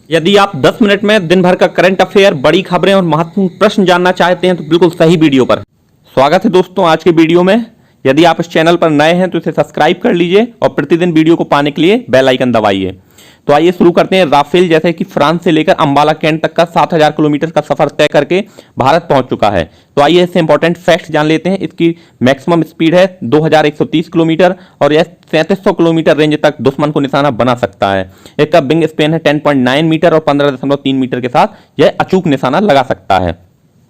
यदि आप 10 मिनट में दिन भर का करंट अफेयर, बड़ी खबरें और महत्वपूर्ण प्रश्न जानना चाहते हैं तो बिल्कुल सही वीडियो पर स्वागत है दोस्तों। आज के वीडियो में यदि आप इस चैनल पर नए हैं तो इसे सब्सक्राइब कर लीजिए और प्रतिदिन वीडियो को पाने के लिए बेल आइकन दबाइए। तो आइए शुरू करते हैं। राफेल जैसे कि फ्रांस से लेकर अंबाला कैंट तक का 7000 किलोमीटर का सफर तय करके भारत पहुंच चुका है। तो आइए इससे इंपॉर्टेंट फैक्ट्स जान लेते हैं। इसकी मैक्सिमम स्पीड है 2130 किलोमीटर और यह 3700 किलोमीटर रेंज तक दुश्मन को निशाना बना सकता है। इसका विंग स्पेन है 10.9 मीटर और 15.3 मीटर के साथ यह अचूक निशाना लगा सकता है।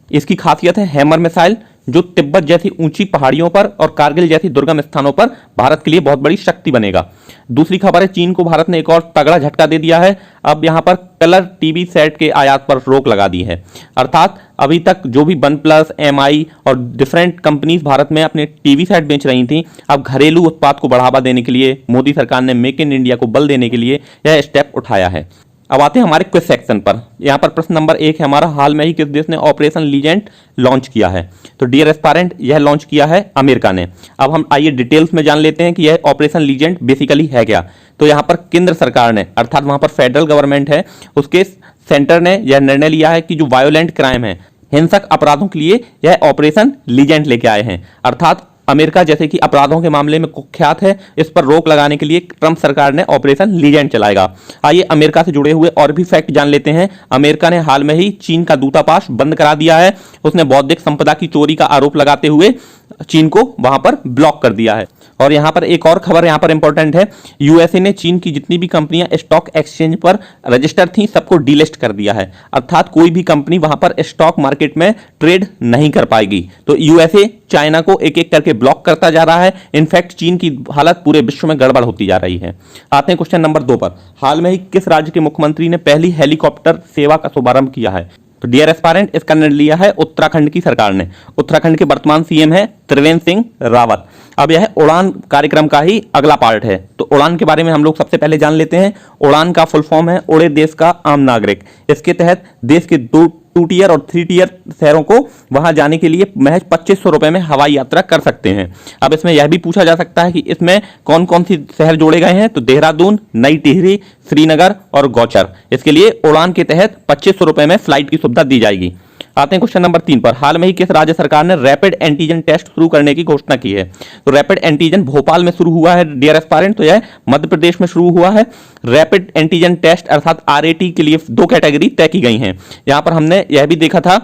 इसकी खासियत है हैमर मिसाइल, जो तिब्बत जैसी ऊंची पहाड़ियों पर और कारगिल जैसी दुर्गम स्थानों पर भारत के लिए बहुत बड़ी शक्ति बनेगा। दूसरी खबर है, चीन को भारत ने एक और तगड़ा झटका दे दिया है। अब यहां पर कलर टीवी सेट के आयात पर रोक लगा दी है। अर्थात अभी तक जो भी वन प्लस, एमआई और डिफरेंट कंपनीज भारत में अपने टीवी सेट बेच रही थी, अब घरेलू उत्पाद को बढ़ावा देने के लिए मोदी सरकार ने मेक इन इंडिया को बल देने के लिए यह स्टेप उठाया है। अब आते हैं हमारे क्विज सेक्शन पर। यहाँ पर प्रश्न नंबर 1 है हमारा, हाल में ही किस देश ने ऑपरेशन लीजेंट लॉन्च किया है? तो डियर एस्पायरेंट, यह लॉन्च किया है अमेरिका ने। अब हम आइए डिटेल्स में जान लेते हैं कि यह ऑपरेशन लीजेंट बेसिकली है क्या। तो यहाँ पर केंद्र सरकार ने, अर्थात वहाँ पर फेडरल गवर्नमेंट है, उसके सेंटर ने यह निर्णय लिया है कि जो वायोलेंट क्राइम है, हिंसक अपराधों के लिए यह ऑपरेशन लीजेंट लेके आए हैं। अर्थात अमेरिका जैसे कि अपराधों के मामले में कुख्यात है, इस पर रोक लगाने के लिए ट्रंप सरकार ने ऑपरेशन लीजेंट चलाएगा। आइए अमेरिका से जुड़े हुए और भी फैक्ट जान लेते हैं। अमेरिका ने हाल में ही चीन का दूतावास बंद करा दिया है। उसने बौद्धिक संपदा की चोरी का आरोप लगाते हुए चीन को वहां पर ब्लॉक कर दिया है। और यहां पर एक और खबर यहां पर इंपॉर्टेंट है, यूएसए ने चीन की जितनी भी कंपनियां स्टॉक एक्सचेंज पर रजिस्टर थी सबको डीलिस्ट कर दिया है। अर्थात कोई भी कंपनी वहां पर स्टॉक मार्केट में ट्रेड नहीं कर पाएगी। तो यूएसए चाइना को एक एक करके ब्लॉक करता जा रहा है। इनफैक्ट चीन की हालत पूरे विश्व में गड़बड़ होती जा रही है। आते हैं क्वेश्चन नंबर 2 पर। हाल में ही किस राज्य के मुख्यमंत्री ने पहली हेलीकॉप्टर सेवा का शुभारंभ किया है? तो डियर एस्पायरेंट, इसका निर्णय लिया है उत्तराखंड की सरकार ने। उत्तराखंड के वर्तमान सीएम है त्रिवेंद्र सिंह रावत। अब यह उड़ान कार्यक्रम का ही अगला पार्ट है। तो उड़ान के बारे में हम लोग सबसे पहले जान लेते हैं। उड़ान का फुल फॉर्म है उड़े देश का आम नागरिक। इसके तहत देश के 2 टियर और 3 टियर शहरों को वहां जाने के लिए महज 2500 रुपए में हवाई यात्रा कर सकते हैं। अब इसमें यह भी पूछा जा सकता है कि इसमें कौन कौन सी शहर जोड़े गए हैं? तो देहरादून, नई टिहरी, श्रीनगर और गौचर। इसके लिए उड़ान के तहत 2500 रुपए में फ्लाइट की सुविधा दी जाएगी। आते हैं क्वेश्चन नंबर 3 पर। हाल में ही किस राज्य सरकार ने रैपिड एंटीजन टेस्ट शुरू करने की घोषणा की है? तो रैपिड एंटीजन भोपाल में शुरू हुआ है डियर एस्पायरेंट। तो यह मध्य प्रदेश में शुरू हुआ है। रैपिड एंटीजन टेस्ट अर्थात आरएटी के लिए 2 कैटेगरी तय की गई हैं। यहां पर हमने यह भी देखा था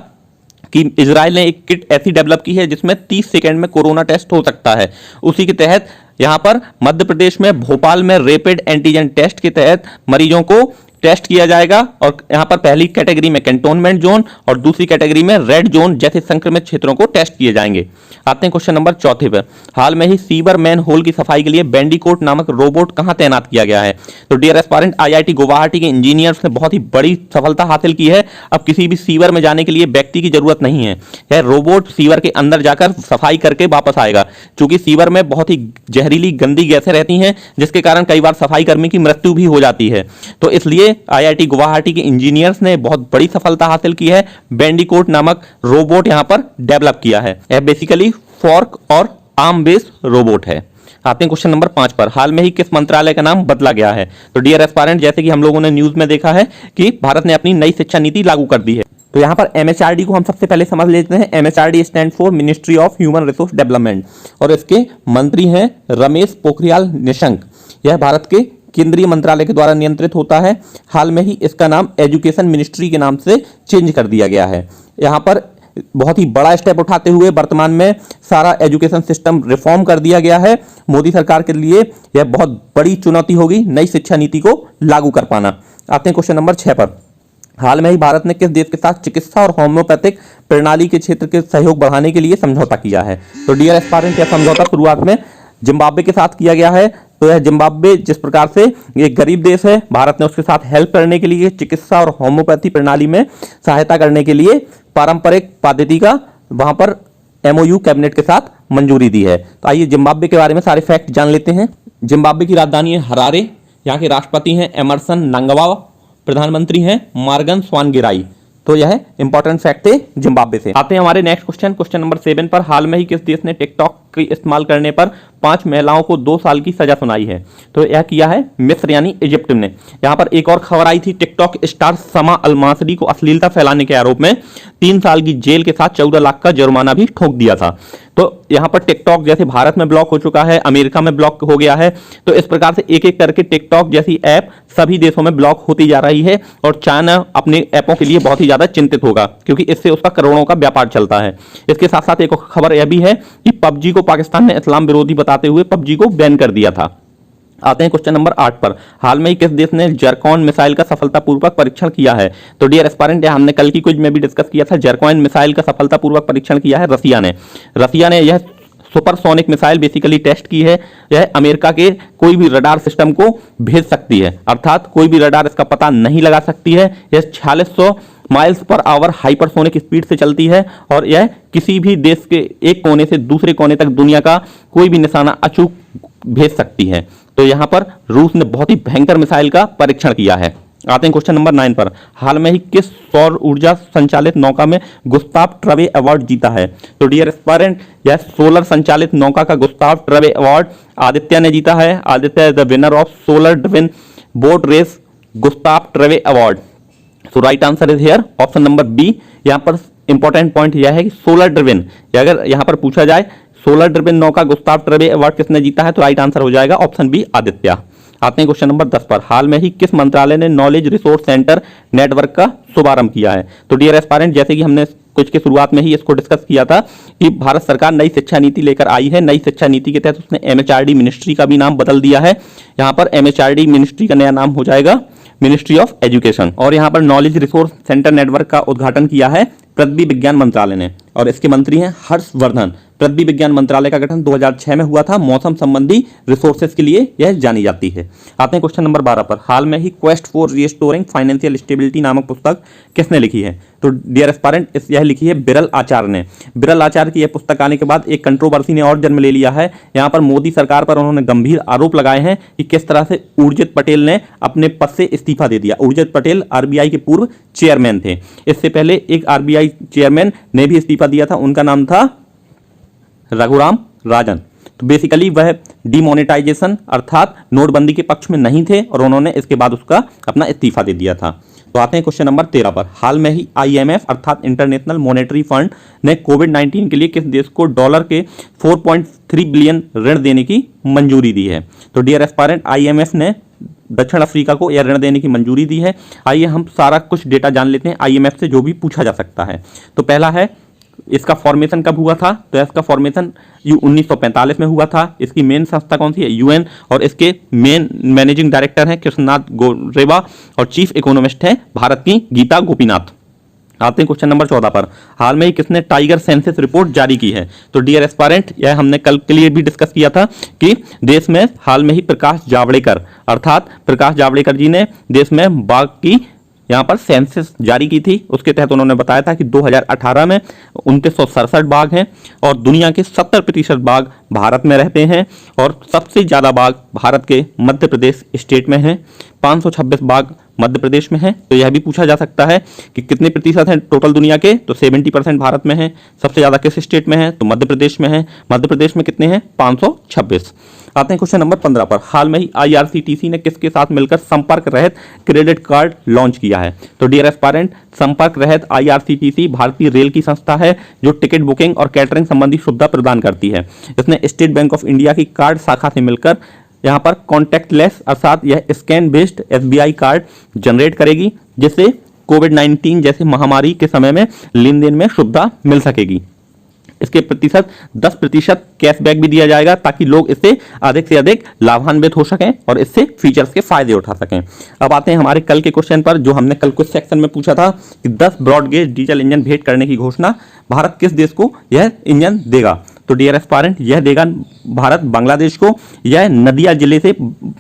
कि इजराइल ने एक किट ऐसी डेवलप की है जिसमें 30 सेकंड में कोरोना टेस्ट हो सकता है। उसी के तहत यहां पर मध्य प्रदेश में भोपाल में रैपिड एंटीजन टेस्ट के तहत मरीजों को टेस्ट किया जाएगा। और यहां पर पहली कैटेगरी में कैंटोनमेंट जोन और दूसरी कैटेगरी में रेड जोन जैसे संक्रमित क्षेत्रों को टेस्ट किए जाएंगे। आते हैं क्वेश्चन नंबर 4 पर। हाल में ही सीवर मैन होल की सफाई के लिए बैंडिकोट नामक रोबोट कहां तैनात किया गया है? तो डियर एस्पायरेंट, आईआईटी गुवाहाटी के इंजीनियर्स ने बहुत ही बड़ी सफलता हासिल की है। अब किसी भी सीवर में जाने के लिए व्यक्ति की जरूरत नहीं है। यह रोबोट सीवर के अंदर जाकर सफाई करके वापस आएगा। क्योंकि सीवर में बहुत ही जहरीली गंदी गैसें रहती हैं जिसके कारण कई बार सफाई कर्मी की मृत्यु भी हो जाती है। तो इसलिए आईआईटी गुवाहाटी के इंजीनियर्स ने बहुत बड़ी सफलता हासिल की है। बैंडिकोट नामक रोबोट यहां पर डेवलप किया है। यह बेसिकली फॉर्क और आर्म बेस्ड रोबोट है। आते हैं क्वेश्चन नंबर 5 पर। हाल में ही किस मंत्रालय का नाम बदला गया है? तो डियर एस्पायरेंट, जैसे कि हम लोगों ने न्यूज में देखा है कि भारत ने अपनी नई शिक्षा नीति लागू कर दी है। तो यहां पर एमएचआरडी को हम सबसे पहले समझ लेते हैं। MHRD stand for ministry of human resource development और इसके मंत्री हैं रमेश पोखरियाल निशंक। यह भारत के केंद्रीय मंत्रालय के द्वारा नियंत्रित होता है। हाल में ही इसका नाम एजुकेशन मिनिस्ट्री के नाम से चेंज कर दिया गया है। यहां पर बहुत ही बड़ा स्टेप उठाते हुए वर्तमान में सारा एजुकेशन सिस्टम रिफॉर्म कर दिया गया है। मोदी सरकार के लिए यह बहुत बड़ी चुनौती होगी नई शिक्षा नीति को लागू कर पाना। आते हैं क्वेश्चन नंबर 6 पर। हाल में ही भारत ने किस देश के साथ चिकित्सा और होम्योपैथिक प्रणाली के क्षेत्र के सहयोग बढ़ाने के लिए समझौता किया है? तो डियर एस्पायरेंट, यह समझौता शुरुआत में जिम्बाब्वे के साथ किया गया है। तो यह जिम्बाब्वे जिस प्रकार से एक गरीब देश है, भारत ने उसके साथ हेल्प करने के लिए, चिकित्सा और होम्योपैथी प्रणाली में सहायता करने के लिए पारंपरिक पद्धति का वहां पर एमओयू कैबिनेट के साथ मंजूरी दी है। तो आइए जिम्बाब्वे के बारे में सारे फैक्ट जान लेते हैं। जिम्बाब्वे की राजधानी है हरारे। यहाँ के राष्ट्रपति हैं एमरसन नंगवा। प्रधानमंत्री हैं मार्गन स्वानगिराई। तो यह इंपॉर्टेंट फैक्ट थे जिम्बाब्वे से। आते हैं हमारे नेक्स्ट क्वेश्चन नंबर 7 पर। हाल में ही किस देश ने टिकटॉक की इस्तेमाल करने पर 5 महिलाओं को 2 साल की सजा सुनाई है। तो यह किया है मिस्र यानी इजिप्ट ने। यहाँ पर एक और खबर आई थी, टिकटॉक स्टार समा अलमासरी को अश्लीलता फैलाने के आरोप में 3 साल की जेल के साथ 14 लाख का जुर्माना भी ठोक दिया था। तो यहाँ पर टिकटॉक जैसे भारत में ब्लॉक हो चुका है, अमेरिका में ब्लॉक हो गया है, तो इस प्रकार से एक एक करके टिकटॉक जैसी ऐप सभी देशों में ब्लॉक होती जा रही है और चाइना अपने ऐपों के लिए बहुत ही ज्यादा चिंतित होगा क्योंकि इससे उसका करोड़ों का व्यापार चलता है। इसके साथ साथ एक और खबर यह भी है कि पबजी को पाकिस्तान ने इस्लाम विरोधी बताते हुए पबजी को बैन कर दिया था। आते हैं क्वेश्चन नंबर 8 पर। हाल में ही किस देश ने जरकॉन मिसाइल का सफलतापूर्वक परीक्षण किया है? तो डियर एस्पायरेंट, हमने कल की क्विज में भी डिस्कस किया था, जरकॉन मिसाइल का सफलतापूर्वक परीक्षण किया है रसिया ने। रसिया ने यह सुपरसोनिक मिसाइल बेसिकली टेस्ट की है। यह अमेरिका के कोई भी रडार सिस्टम को भेज सकती है, अर्थात कोई भी रडार इसका पता नहीं लगा सकती है। यह 4600 miles per hour hypersonic speed से चलती है और यह किसी भी देश के एक कोने से दूसरे कोने तक दुनिया का कोई भी निशाना अचूक भेज सकती है। तो यहां पर रूस ने बहुत ही भयंकर मिसाइल का परीक्षण किया है। आते हैं क्वेश्चन नंबर 9 पर। हाल में ही किस सौर ऊर्जा संचालित नौका में गुस्ताव ट्रवे अवार्ड जीता है? तो डियर एस्पायरेंट, यह सोलर संचालित नौका का गुस्ताव ट्रवे अवार्ड आदित्य ने जीता है। Aditya is the winner of solar driven boat race Gustave Trouve award. So right answer is here option number B. यहां पर इंपॉर्टेंट पॉइंट यह है कि सोलर ड्रिवन, अगर यहां पर पूछा जाए सोलर ड्रिवन नौका गुस्ताव ट्रवे अवार्ड किसने जीता है, तो राइट आंसर हो जाएगा ऑप्शन बी आदित्य। आते हैं क्वेश्चन नंबर 10 पर। हाल में ही किस मंत्रालय ने नॉलेज रिसोर्स सेंटर नेटवर्क का शुभारंभ किया है? तो डियर एस्पायरेंट, जैसे कि हमने कुछ के शुरुआत में ही इसको डिस्कस किया था कि भारत सरकार नई शिक्षा नीति लेकर आई है। नई शिक्षा नीति के तहत उसने एमएचआरडी मिनिस्ट्री का भी नाम बदल दिया है। यहाँ पर एमएचआरडी मिनिस्ट्री का नया नाम हो जाएगा मिनिस्ट्री ऑफ एजुकेशन। और यहाँ पर नॉलेज रिसोर्स सेंटर नेटवर्क का उद्घाटन किया है पृथ्वी विज्ञान मंत्रालय ने और इसके मंत्री हैं हर्षवर्धन। पृथ्वी विज्ञान मंत्रालय का गठन 2006 में हुआ था। मौसम संबंधी रिसोर्सेज के लिए यह जानी जाती है। आते हैं क्वेश्चन नंबर 12 पर। हाल में ही quest for restoring financial stability नामक पुस्तक किसने लिखी है? तो डियर एस्पायरेंट, यह लिखी है बिरल आचार्य ने। बिरल आचार्य की यह पुस्तक आने के बाद एक कंट्रोवर्सी ने और जन्म ले लिया है। यहाँ पर मोदी सरकार पर उन्होंने गंभीर आरोप लगाए हैं कि किस तरह से उर्जित पटेल ने अपने पद से इस्तीफा दे दिया। उर्जित पटेल आरबीआई के पूर्व चेयरमैन थे। इससे पहले एक आरबीआई चेयरमैन ने भी इस्तीफा दिया था, उनका नाम था रघुराम राजन। तो बेसिकली वह डिमोनेटाइजेशन अर्थात नोटबंदी के पक्ष में नहीं थे और उन्होंने इसके बाद उसका अपना इस्तीफा दे दिया था। तो आते हैं क्वेश्चन नंबर 13 पर। हाल में ही आईएमएफ अर्थात इंटरनेशनल मॉनेटरी फंड ने कोविड-19 के लिए किस देश को डॉलर के 4.3 बिलियन ऋण देने की मंजूरी दी है? तो डियर एस्पायरेंट, आईएमएफ ने दक्षिण अफ्रीका को यह ऋण देने की मंजूरी दी है। आइए हम सारा कुछ डेटा जान लेते हैं आईएमएफ से, जो भी पूछा जा सकता है। तो पहला है, इसका फॉर्मेशन कब हुआ था? तो इसका फॉर्मेशन 1945 में हुआ था। इसकी मेन संस्था कौन सी है? यूएन। और इसके मेन मैनेजिंग डायरेक्टर हैं कृष्णनाथ गोरेवा और चीफ इकोनॉमिस्ट हैं भारत की गीता गोपीनाथ। आते हैं क्वेश्चन नंबर 14 पर। हाल में ही किसने टाइगर सेंसस रिपोर्ट जारी की है? तो डियर एस्पायरेंट, यह हमने कल के लिए भी डिस्कस किया था कि देश में हाल में ही प्रकाश जावड़ेकर अर्थात प्रकाश जावड़ेकर जी ने देश में बाघ की यहाँ पर सेंसस जारी की थी। उसके तहत उन्होंने बताया था कि 2018 में 2967 बाघ हैं और दुनिया के 70% बाघ भारत में रहते हैं और सबसे ज़्यादा बाघ भारत के मध्य प्रदेश स्टेट में हैं। 526 बाघ मध्य प्रदेश में हैं। तो यह भी पूछा जा सकता है कि कितने प्रतिशत हैं टोटल दुनिया के? तो 70% भारत में है। सबसे ज़्यादा किस स्टेट में है? तो मध्य प्रदेश में है। मध्य प्रदेश में कितने हैं? 526। आते हैं क्वेश्चन नंबर 15 पर। हाल में ही आईआरसीटीसी ने किसके साथ मिलकर संपर्क रहित क्रेडिट कार्ड लॉन्च किया है? तो डियर एस्पायरेंट, संपर्क रहित आईआरसीटीसी भारतीय रेल की संस्था है जो टिकट बुकिंग और कैटरिंग संबंधी सुविधा प्रदान करती है। इसने स्टेट बैंक ऑफ इंडिया की कार्ड शाखा से मिलकर यहाँ पर कॉन्टैक्टलेस अर्थात यह scan based SBI card generate करेगी, जिससे कोविड-19 जैसे महामारी के समय में लेन देन में सुविधा मिल सकेगी। इसके 10% कैशबैक भी दिया जाएगा ताकि लोग इससे अधिक से अधिक लाभान्वित हो सकें और इससे फीचर्स के फायदे उठा सकें। अब आते हैं हमारे कल के क्वेश्चन पर, जो हमने कल कुछ सेक्शन में पूछा था कि 10 ब्रॉडगेज डीजल इंजन भेंट करने की घोषणा भारत किस देश को यह इंजन देगा? तो डियर एस्पायरेंट, यह देगा भारत बांग्लादेश को। यह नदिया जिले से,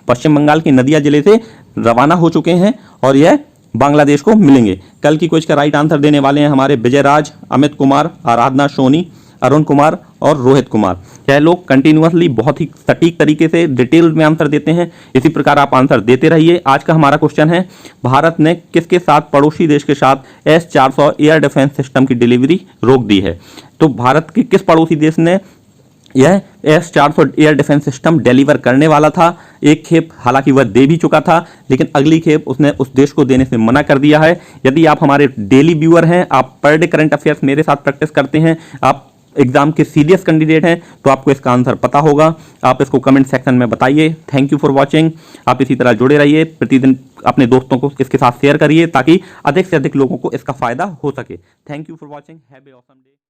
पश्चिम बंगाल के नदिया जिले से रवाना हो चुके हैं और यह बांग्लादेश को मिलेंगे। कल की क्विज का राइट आंसर देने वाले हैं हमारे विजय राज, अमित कुमार, आराधना सोनी, अरुण कुमार और रोहित कुमार। यह लोग कंटिन्यूअसली बहुत ही सटीक तरीके से डिटेल में आंसर देते हैं। इसी प्रकार आप आंसर देते रहिए। आज का हमारा क्वेश्चन है, भारत ने किसके साथ पड़ोसी देश के साथ S-400 एयर डिफेंस सिस्टम की डिलीवरी रोक दी है? तो भारत के किस पड़ोसी देश ने यह S-400 air defence system deliver करने वाला था। एक खेप हालांकि वह दे भी चुका था, लेकिन अगली खेप उसने उस देश को देने से मना कर दिया है। यदि आप हमारे डेली व्यूअर हैं, आप पर डे करंट अफेयर्स मेरे साथ प्रैक्टिस करते हैं, आप एग्जाम के सीरियस कैंडिडेट हैं, तो आपको इसका आंसर पता होगा। आप इसको कमेंट सेक्शन में बताइए। Thank you for watching. आप इसी तरह जुड़े रहिए, प्रतिदिन अपने दोस्तों को इसके साथ शेयर करिए ताकि अधिक से अधिक लोगों को इसका फायदा हो सके। Thank you for watching. Have a awesome day.